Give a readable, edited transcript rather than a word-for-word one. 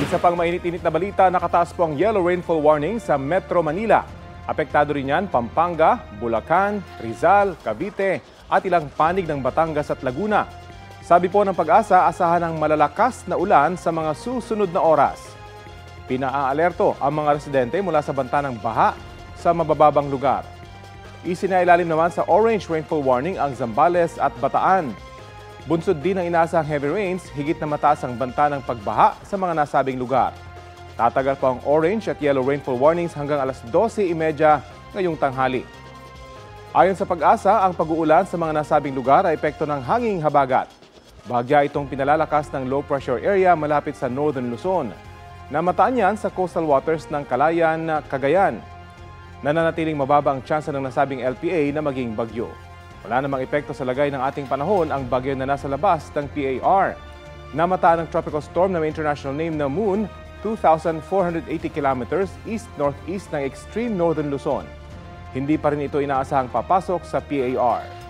Isa pang mainit-init na balita, nakataas po ang yellow rainfall warning sa Metro Manila. Apektado rin yan Pampanga, Bulacan, Rizal, Cavite at ilang panig ng Batangas at Laguna. Sabi po ng Pag-asa, asahan ng malalakas na ulan sa mga susunod na oras. Pinaalerto ang mga residente mula sa banta ng baha sa mabababang lugar. Isinailalim naman sa orange rainfall warning ang Zambales at Bataan. Bunsod din ang inaasahang heavy rains, higit na mataas ang banta ng pagbaha sa mga nasabing lugar. Tatagal po ang orange at yellow rainfall warnings hanggang alas 12:30 ngayong tanghali. Ayon sa Pag-asa, ang pag-uulan sa mga nasabing lugar ay epekto ng hanging habagat. Bahagya itong pinalalakas ng low pressure area malapit sa Northern Luzon. Namataan yan sa coastal waters ng Calayan, Cagayan. Nananatiling mababa ang tsansa ng nasabing LPA na maging bagyo. Wala namang epekto sa lagay ng ating panahon ang bagyo na nasa labas ng PAR. Namataan ng tropical storm na may international name na Moon, 2,480 kilometers east-northeast ng extreme northern Luzon. Hindi pa rin ito inaasahang papasok sa PAR.